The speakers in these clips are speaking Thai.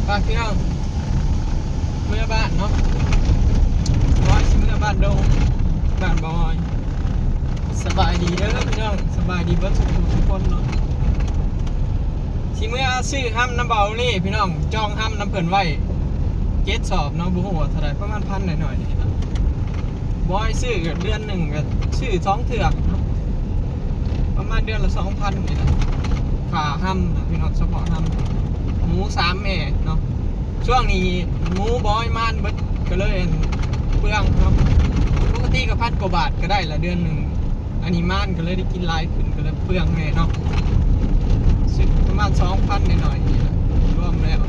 ฝากพี่น้องเมื่อบ้านเนาะร้อยสิเมื่อบ้านดงบ้านบอยสบายดีเด้อพี่น้องสบายดีเบิดทุกคนเนาะสิเมื่อซื้อห้ำน้ำเบานี่พี่น้องจองห้ำน้ำเพิ่นไว้7 สอบเนาะบุหัวเท่าไรประมาณ1,000หน่อยๆนี่นะบอยซื้อเดือนหนึ่งก็ซื้อ2 เถื่อประมาณเดือนละ 2,000นี่นะค่าห้ำนะพี่น้องเฉพาะห้ำหมู3 แม่เนาะช่วงนี้หมูบอยม่านเบิดก็เลยเปลืองเนาะปกติก็1,000 กว่าบาทก็ได้ละเดือนหนึ่งอันนี้ม่านก็เลยได้กินหลายขึ้นก็เลยเปลืองแน่เนาะซื้อประมาณ 2,000 หน่อยๆนี่แหละรวมแล้ว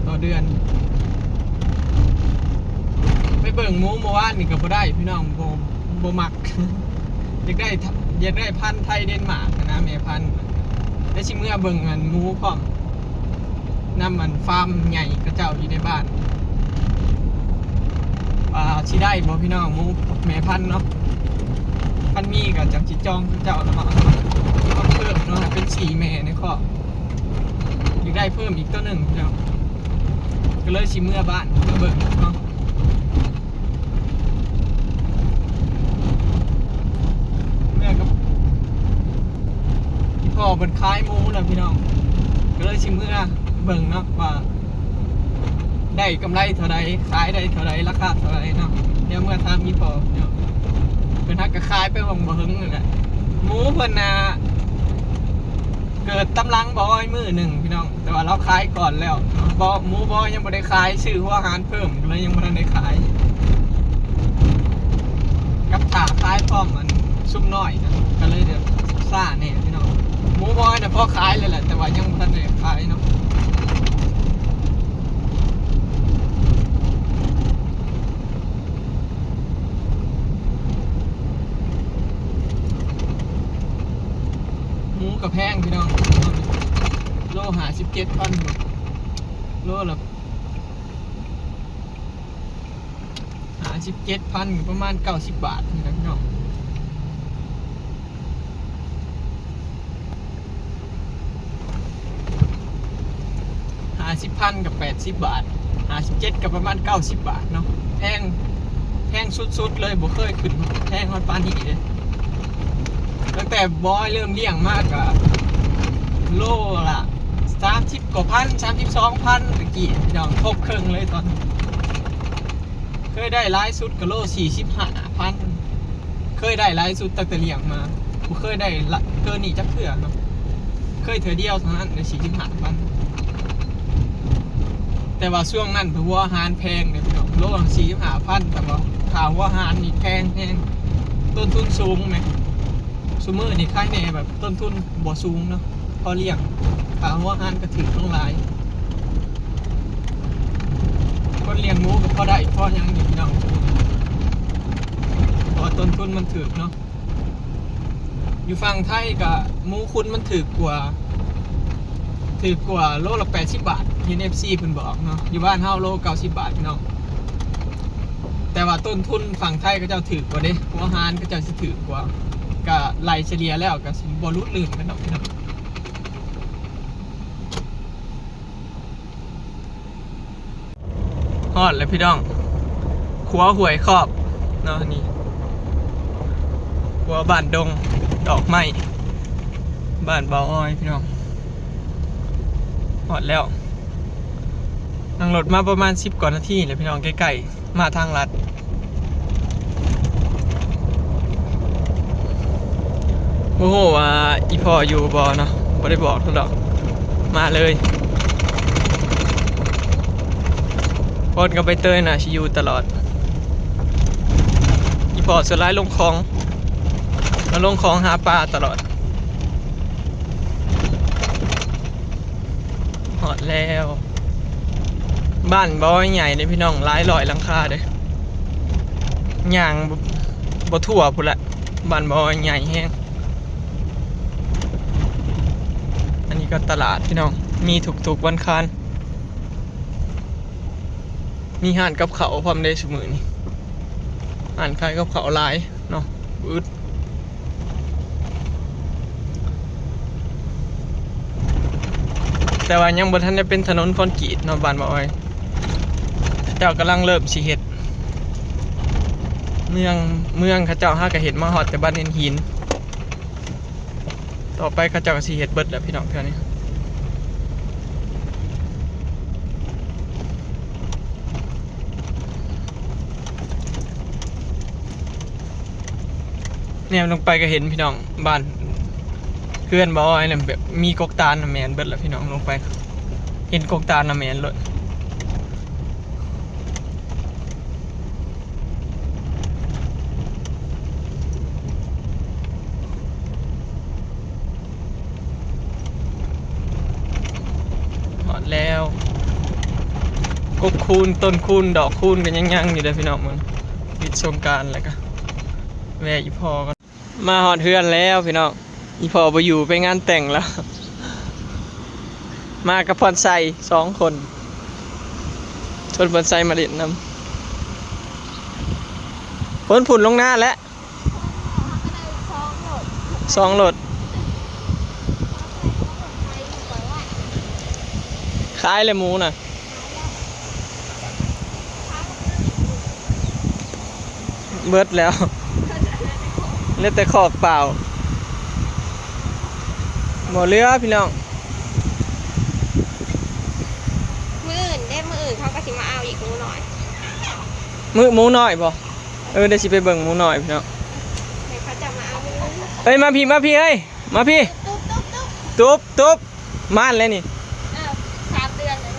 ต่อเดือนไปเบิ่งหมูเมื่อวานนี่ก็บ่ได้พี่น้องบ่มัก อยากได้พันธุ์ไทยเดนมาร์กนะแม่พันธุ์ได้ชิมเมื่อเบิ่งอันหมูพร้อมนำมันฟาร์มใหญ่กระเจ้าอยู่ในบ้านชิได้บ่พี่น้องหมูแม่พันธุ์เนาะพันมีกับจังจิจองกระเจ้าเนาะที่ว่าเพิ่มเนาะเป็น4 แม่ในข้ออยากได้เพิ่มอีกตัวหนึ่งพี่น้องก็เลยชิมเมื่อบ้านมาเบิ่งเนาะพ่อเป็นคล้ายหมูนะพี่น้องก็เลยชิมเมื่อเบิ่งเนาะว่าได้กำไรเท่าไรขายได้เท่าไรราคาเท่าไรเนาะเดี๋ยวเมื่อทำมีพอเนาะเป็นฮักกระคายไปวงบ่หึงเลยแหละหมูเพิ่นน่ะเกิดตำลังบอยมือหนึ่งพี่น้องแต่ว่าเราขายก่อนแล้วบอหมูบอยยังไม่ได้ขายชื่อหัวอาหารเพิ่มก็เลยยังไม่ได้ขายกับถาขายพร้อมมันซุ่มน้อยนะก็เลยเดี๋ยวซ่าเนี่ยพี่น้องหมูบอยเนี่ยพอขายเลยแหละแต่ว่ายังไม่ทันได้ขายเนาะหมูกับแพงพี่น้องโลหา17,000โลละ17,000ประมาณ90 บาทนี่นะพี่น้อง50,000กับ80 บาท57กับประมาณ90 บาทเนาะแพงสุดๆเลยบ่เคยขึ้นแพงฮอดปานนี้เลยตั้งแต่บอยเริ่มเลี้ยงมากอะโลละ30 กว่าพัน32,000ตะกี้พี่น้องทบครึ่งเลยตอนเคยได้หลายสุดก็โล45,000เคยได้หลายสุดตั้งแต่เลี้ยงมาบ่เคยได้เกินนี้จักเทื่อเนาะเคยเทื่อเดียวเท่านั้นได้45,000แต่ว่าช่วงนั้นหัวอาหารแพงเลยพี่น้องโลละ45,000แต่ว่าข่าวหัวอาหารนี่แพงต้นทุนสูงไหมซูเมอร์นี่ค่ายในแบบต้นทุนบ่สูงเนาะพอเลี้ยงข่าวหัวอาหารก็ถือต้องหลายคนเลี้ยงหมูก็พอได้พอยังอยู่พี่น้องพอต้นทุนมันถือเนาะอยู่ฝั่งไทยกับหมูคุณมันถือกว่าโลละ80 บาท NFC เพิ่นบอกเนาะอยู่บ้านเฮาโล90 บาทพี่น้องแต่ว่าต้นทุนฝั่งไทยก็เจ้าถือกว่าเด้หัวอาหารก็เจ้าสิถือกว่าก็ไล่เฉลี่ยแล้วก็สิบ่รุดลื่นกันดอกพี่น้องฮอดแล้วพี่น้องขัวหวยครอบเนาะนี่ขัวบ้านดงดอกไม้บ้านเบาอ้อยพี่น้องฮอดแล้วนั่งรถมาประมาณ10 กว่านาทีเลยพี่น้องใกล้ๆมาทางลัดโอ้โหว่าอีพ่ออยู่บ่เนาะบ่ได้บอกทุกดอกมาเลยพอดกับใบเตยน่ะชิอยู่ตลอดอีพ่อสุดท้ายลงคลองมาลงคลองหาปลาตลอดหอดแล้วบ้านบ่ใหญ่เลยพี่น้องหลายร้อยหลังคาเด้อย่างบ่ทั่วพุ่นละบ้านบ่ใหญ่แฮงอันนี้ก็ตลาดพี่น้องมีทุกๆวันคานมีห้านกับเขาพร้อมได้ซุมื้อนี้ห้านขายกับเขาหลายเนาะอึด บ แต่ว่ายังบ่ทันได้เป็นถนนคอนกรีตเนาะบ้านบ่อ้อยเจ้ากำลังเริ่มสิเฮ็ดเมืองเขาเจ้าหาก็เฮ็ดมาฮอดแต่บ้านเห็นหินต่อไปเขาเจ้าก็สิเฮ็ดเบิดแล้วพี่น้องเท่านี้เนี่ยลงไปก็เห็นพี่น้องบ้านเพื่อนบ่อ้อยเนี่ยแบบมีกกตาลน่ะแม่นเบิดแล้วพี่น้องลงไปเห็นกกตาลน่ะแม่นเลยหมดแล้วกกคูณต้นคูณดอกคูณกันยังอยู่เลยพี่น้องมันปิดสงกรานต์แล้วก็แวะอีพอกันมาหอดเฮือนแล้วพี่น้องอีพอไปอยู่ไปงานแต่งแล้วมากับพรไซ2 คนชวนพรไซมาเล่นน้ำพ้นผุ่นลงหน้าแล้ว2 โหลดขายเลยหมูน่ะเบิดแล้วเหลือแต่ขอบเปล่าหมดเรือพี่น้องมืออื่นเขาก็สิมาเอาอีกหมูหน่อย หมูน้อยบ่เดี๋ยวสิไปเบิ่งหมูน้อยพี่น้อง เดี๋ยวเขาจะมาเอามือ เอ้ยมาพี่เอ้ยมาพี่ตุ๊บม่านเลยนี่ อ้าว3 เดือนเลย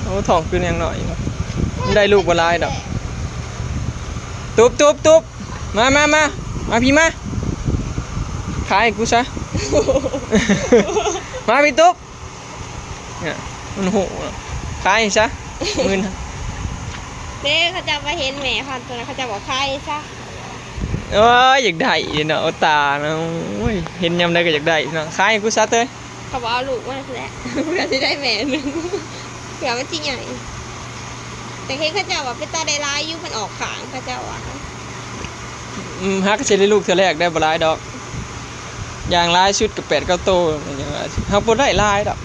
โอ้ท้องขึ้นยังหน่อยเนาะมันได้ลูกบ่หลายดอกตุ๊บมาพี่มาขายกูซะ มาพี่ตุ๊บเนี่ยมันโหขายซะมื่น เด้เขาจะมาเห็นแม่พันตัวนั้นเขาจะบอกใครซะ โอ้ยอยากได้เนาะเอาตาเนาะโอ้ยเห็นยามใดก็อยากได้เนาะขายกูซะเต้ย เขาบอกเอาลูกมาแหละเพื่อจะได้แม่หนึ่งเผื่อมันจริงใหญ่แต่เห็นเขาจะว่าเป็นตาได้ร้ายยุมันออกขางเขาจะว่า ฮักเชได้ลูกเธอแรกได้บ่หลายดอกอย่างหลายชุดกับ8-9 โตอย่างว่าฮักบ่ได้หลายดอก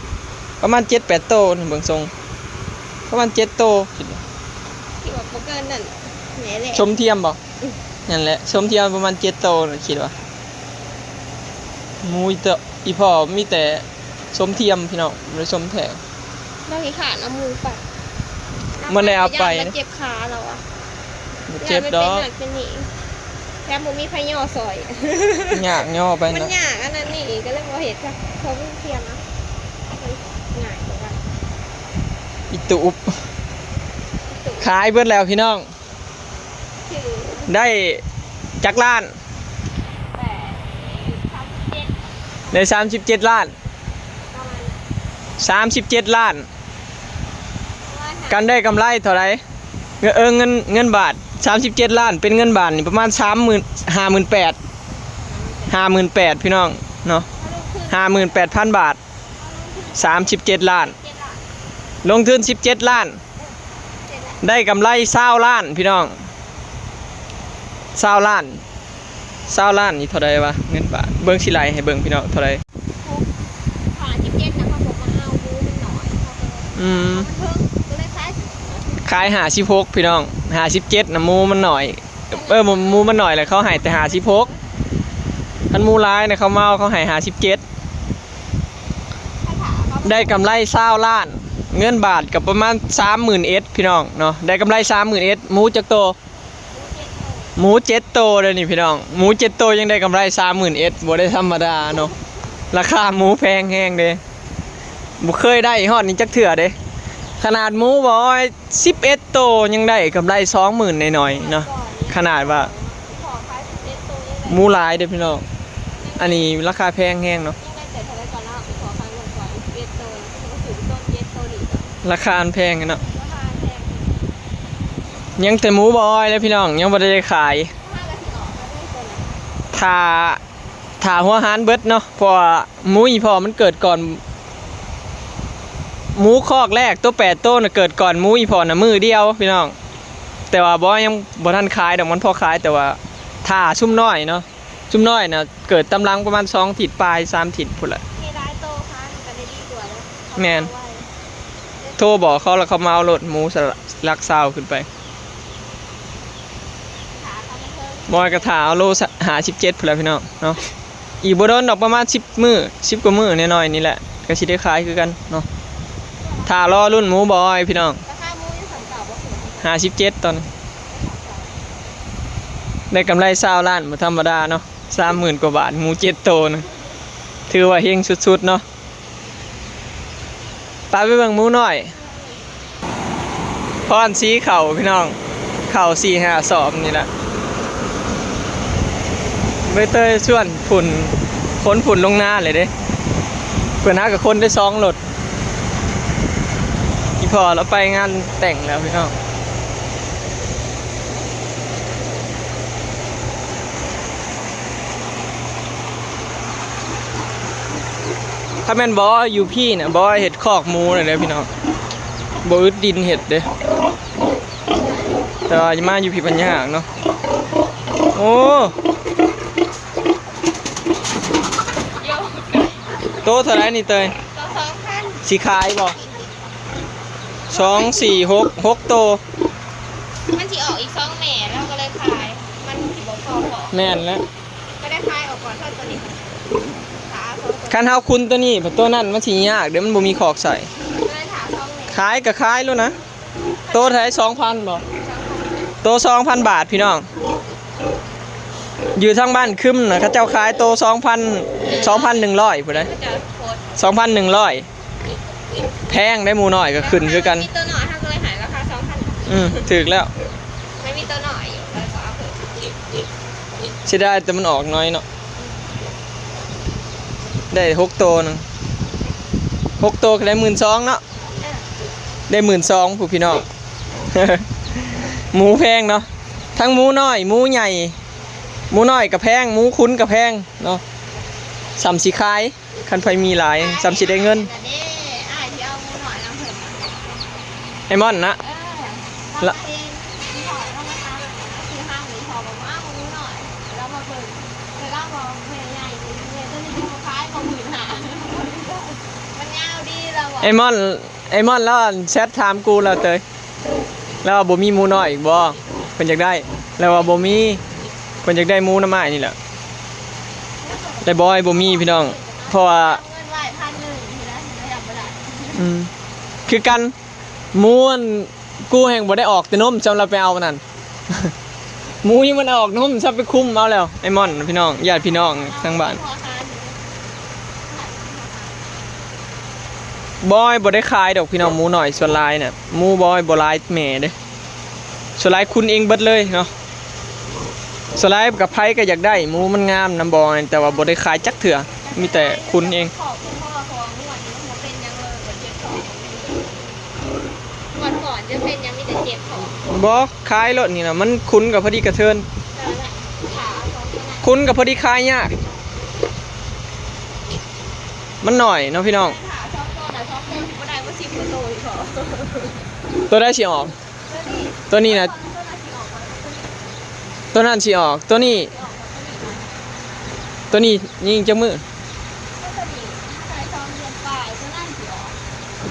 ประมาณ7-8 โตเบิ่งทรงประมาณ7 โต ที่ว่าโปเกินนั่นแหน่แหละ ชมเทียมบ่นั่นแหละชมเทียมประมาณ7 โตคิดว่าหมูอีพ่อมีแต่ชมเทียมพี่น้องบ่ได้ชมแท้ เราขี้ขาดเอามือไป มันได้เอาไป มันเจ็บขาเราอะ บ่เจ็บดอก เป็นนี่แค่หมูมีพย่อซอย ยากย่อไป มัน เนาะ ยากอันนั้นนี่ก็เลยบ่เห็นค่ะเขาเพิ่งเทียมนะมันง่ายกว่ากัน อีตุบขายเบิดแล้วพี่น้อง ชื่อ ได้จักล้าน 8 37 ได้37 ล้าน ประมาณ 37 ล้าน 150 กันได้กำไรเท่าไหร่เงินบาท37 ล้านเป็นเงินบาทนี่ประมาณ58,000พี่น้องเนาะ58,000 บาท37 ล้าน ลงทุน17 ล้านได้กำไร20 ล้านพี่น้อง20 ล้านนี่เท่าไหร่วะเงินบาทเบิ่งสิไลให้เบิ่งพี่น้องเท่าไหร่ ผ่าน17นะเขาบอกมาเอาบูมันหน่อยมันเพิ่งก็เลยคล้ายขาย56พี่น้อง57นะหมูมันหน่อยหมูมันหน่อยแหละเขาให้แต่56คันหมูหลายเนี่ยเขาเมาเขาให้57ได้กำไร20 ล้านเงินบาทกับประมาณ30,000 เอสพี่น้องเนาะได้กำไร30,000 เอสหมูจักโตหมู7 โตเลยนี่พี่น้องหมู7 โตยังได้กำไร30,000 เอสบ่ได้ธรรมดาเนาะราคาหมูแพงแฮงเด้บ่เคยได้ฮอดนี่จักเทื่อเด้ขนาดหมูบ่อย11 โตยังได้กำไร 20,000 หน่อยๆเนาะขนาดว่าหมูหลายเด้อพี่น้องอันนี้ราคาแพงแฮงเนาะราคาแพงเนาะยังแต่หมูบอยแล้วพี่น้องยังบ่ได้ขายถ้าหัวหารเบิดเนาะเพราะว่าหมูอีพอมันเกิดก่อนหมูคอกแรกตัว8 โตน่ะเกิดก่อนหมูอีพอน่ะมือเดียวพี่น้องแต่ว่าบ่ยังบ่ทันขายดอกมันพอขายแต่ว่าถ้าชุ่มน้อยเนาะชุ่มน้อยน่ะเกิดตำลังประมาณ2 ถิดปลาย3 ถิดพุ่นละมีหลายโตค่ะก็ได้ดีกว่าแล้ว แม่น โทรบอกเขาแล้วเขามาเอารถหมูสลักซาวขึ้นไปบอยกระถาเอาโลหา17พุ่นแล้วพี่น้องเนาะอีกบ่โดนดอกประมาณ10มื้อ10กว่ามื้อน้อยๆนี่แหละก็สิได้ขายคือกันเนาะถ้ารอรุ่นหมูบอยพี่น้องราคาหมูยังสั่งเก่าบ่ถูก57ตอนนี้ได้กำไร20ล้านบ่ธรรมดาเนาะ30,000กว่าบาทหมู7โตนึงถือว่าเฮงสุดๆเนาะไปเบิ่งหมูน้อยพรสีเข่าพี่น้องเข่า4-5 สอบนี่แหละใบเตยชวนฝุ่นค้นฝุ่นลงหน้าเลยเด้เพื่อนหากับคนได้2 รถอีพอเราไปงานแต่งแล้วพี่น้องถ้าแม่นบออยู่พี่เนี่ยบอเห็ดคอกหมูเลยเด้พี่น้องบอึดดินเห็ดเด้แต่ว่าจะมาอยู่พี่ปัญญาเนาะโอ้โตเท่าไรนี่เตย2,000สีขายบ่2 4 6 โตมันสิออกอีก2แม่แล้วก็เลยขายมันสิบ่พอแม่นแล้วก็ได้ขายออกก่อนเท่าตัวนี้คันเฮาคุณตัวนี้เพราะตัวนั้นมันสิยากเดี๋ยวมันบ่มีขอกใส่ขายก็ขายแล้วนะโตเท่าไร 2,000 บ่โต 2,000 บาทพี่น้องอยู่ทางบ้านคึมนะเขาเจ้าขายโต 2,100 พุ่นเด้2,100แพงได้หมูน้อยก็ขึ้นคือกันมีตัวน้อยถ้าก็เลยหายราคา 2,000ถูกแล้วไม่มีตัวน้อยอยู่เลยก็เอาเพิ่มสิได้แต่มันออกน้อยเนาะได้6 โตนึง6 โตก็ได้ 12,000 เนาะได้ 12,000 ผู้พี่น้อง หมูแพงเนาะทั้งหมูน้อยหมูใหญ่หมูน้อยกับแพงหมูคุ้นกับแพงเนาะสำสีขายคันไฟมีหลายสำสีได้เงินไอมอนนะละไอมอนแล้วแชทถามกูแล้วเตยแล้วบ่มีหมูน้อยอีกบ่เพิ่นอยากได้แล้วว่าบ่มีเพิ่นอยากได้หมูน้ำไม้นี่แหละแต่บ่ให้บ่มีพี่น้องเพราะว่าคือกันหมูกูแห่งบ่ได้ออกแต่นมจำเราไปเอานั่น หมูยังมันออกนมซับไปคุ้มเอาแล้วไอ้มอนพี่น้องญาติพี่น้องทางบ้านบอยบ่ได้ขายดอกพี่น้องหมูหน่อยส่วนลายเนี่ยหมูบอยบ่ลายแม่เด้ส่วนลายคุณเองเบิดเลยเนาะส่วนลายกับไผก็อยากได้หมูมันงามน้ำบอยแต่ว่าบ่ได้ขายจักเถื่อมีแต่คุณเองก่อนจะเป็นยังมีแต่เจ็บของบ่ขายรถนี่นะมันคุ้นกับพอดีกระเทินคุ้นกับพอดีขายยากมันหน่อยเนาะพี่น้องตัวได้สิออกตัวนี้นะตัวนั้นสิออกตัวนี้ยิงจะมือ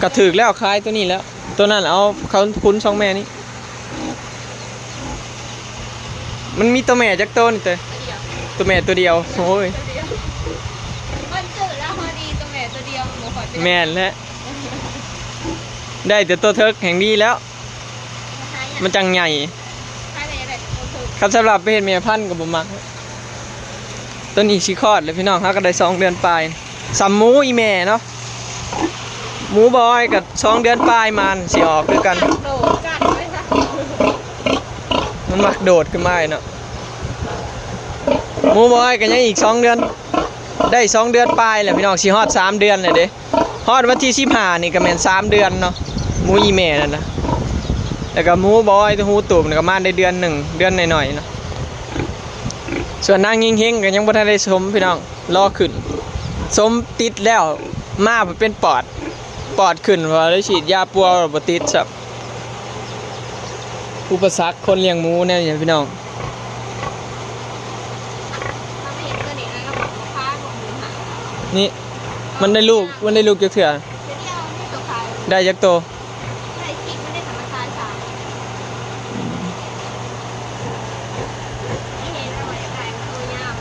กระถึกแล้วคล้ายตัวนี้แล้วตัวนั้นเอาเขาคุ้น2 แม่นี้มันมีตัวแม่จักตัวนี่ตัวแม่ตัวเดียวโอ้ยแม่นแล้วได้แต่ตัวเทิกแห่งดีแล้วมันจังใหญ่ครับสำหรับเป็นแม่พันธุ์กับบ่มักตัวนี้สิคลอดเลยพี่น้องเขาก็ได้2 เดือนปลายสัมหมูอีแม่เนาะหมูบอยกับ2 เดือนปลายมันสิออกด้วยกันมันมักโดดขึ้นมาเนาะหมูบอยกันยังอีก2 เดือนได้2 เดือนปลายแหละพี่น้องสิฮอด3 เดือนเลยเด้ฮอดวันที่15นี่ก็แม่น3 เดือนเนาะหมูอีแม่นั่นนะแล้วก็หมูบอยตัวหูตูบนี่ก็มาได้เดือน 1 เดือนหน่อยๆเนาะส่วนนางเฮงๆก็ยังบ่ทันได้สมพี่น้องรอขึ้นสมติดแล้วมาเป็นปอดขึ้นว่าได้ฉีดยาปัวบ่ติดครับอุปสรรคคนเลี้ยงหมูเนี่ยพี่น้องนี่มันได้ลูกจะเถื่อ ได้จักโต ใส่พริกไม่ได้ธรรมชาติจ้ะไม่เห็นอร่อยไก่ตัวยาว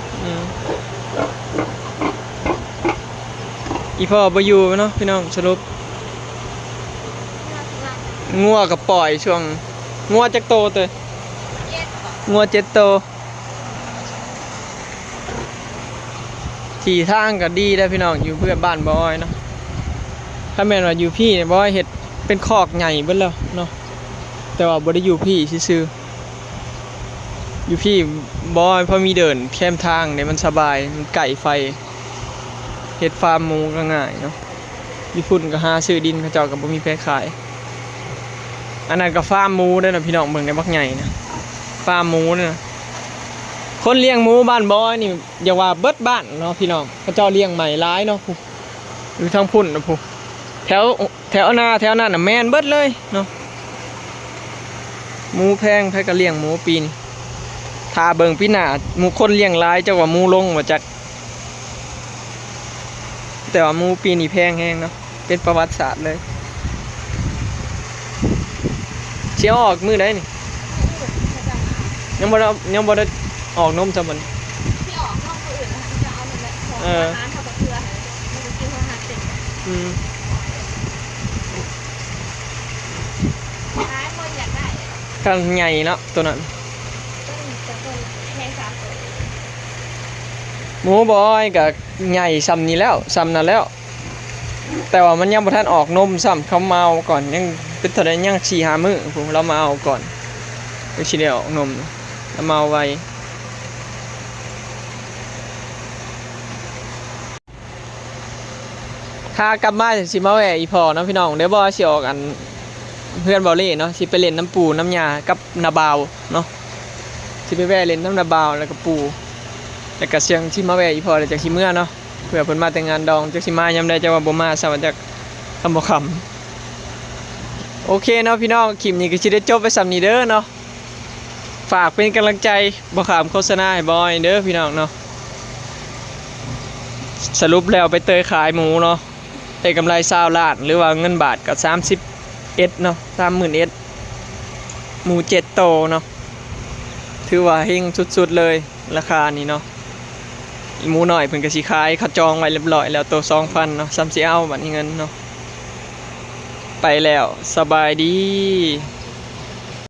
อีพ่อบ่อยู่เนาะพี่น้องสรุปงัวกับปล่อยช่วงงัวจักโตเตยงัว7 โตที่ทางก็ดีได้พี่น้องอยู่เพื่อนบ้านบอยเนาะถ้าแม่นว่าอยู่พี่เนี่ยบอยเฮ็ดเป็นคอกใหญ่เบิดแล้วเนาะแต่ว่าบ่ได้อยู่พี่ซื่อๆอยู่พี่บอยพอมีเดินแคมทางเนี่ยมันสบายมันไก่ไฟเฮ็ดฟาร์มหมูก็ง่ายเนาะญี่ปุ่นก็หาซื้อดินเขาเจ้าก็บ่มีแพร่ขายอันนั้นก็ฟาร์มหมูเด้อนะพี่น้องเบิ่งในบักใหญ่นะฟาร์มหมูเนี่ยนะคนเลี้ยงหมูบ้านบอยนี่อย่าว่าเบิดบ้านเนาะพี่น้องเขาเจ้าเลี้ยงใหม่หลายเนาะผู้อยู่ทางพุ่นนะผู้แถวนาแถวนั้นน่ะแม่นเบิดเลยเนาะหมูแพงไผก็เลี้ยงหมูปีนี้ถ้าเบิ่งปีหน้าหมูคนเลี้ยงหลายเจ้าว่าหมูลงบ่จักแต่ว่าหมูปีนี้แพงแฮงเนาะเป็นประวัติศาสตร์เลยเชี่ยวออกมือได้นี่ยังบ่ได้ออกนมซะมัน ที่ออกนอกคนอื่นนะคะจะเอาแบบของอาหารทำกับเกลือมันจะกินอาหารเสร็จท้ายคนอยากได้ กันใหญ่เนาะตัวนั้น ต้นแค่3 ตัว หมูบอยกับใหญ่ซ้ำนี้แล้วซ้ำนั้นแล้วแต่ว่ามันยังบ่ทันออกนมซ้ำเขามาเอาก่อนยังเป็นเท่าใดยัง4-5 มื้อผมเรามาเอาก่อนก็สิได้ออกนมแล้วมาเอาไว้ถ้ากลับมาสิมาแวะอีพอเนาะพี่น้องเดี๋ยวบ่สิออกอันเพื่อนบ่เล่เนาะสิไปเล่นน้ำปูน้ำยากับนาบาวเนาะสิไปแวะเล่นน้ำนาบาวแล้วก็ปูแล้วก็เสียงสิมาแวะอีพอแล้วจักสิเมื่อเนาะเพื่อเพิ่นมาแต่งงานดองจักสิมายามใดจักว่าบ่มาซะว่าจักคำบ่คำโอเคเนาะพี่น้องคลิปนี้ก็สิได้จบไปส่ำนี้เด้อเนาะฝากเป็นกำลังใจบ่ขามโฆษณาให้บอยเด้อพี่น้องเนาะสรุปแล้วไปเตยขายหมูเนาะได้กำไร20 ล้านหรือว่าเงินบาทก็30 เนาะ30,000หมู7 โตเนาะถือว่าเฮงสุดๆเลยราคานี้เนาะหมูหน่อยเพิ่นก็สิขายเขาจองไว้เรียบร้อยแล้วโต 2,000 เนาะซ้ำสิเอาบัดนี้เงินเนาะไปแล้วสบายดี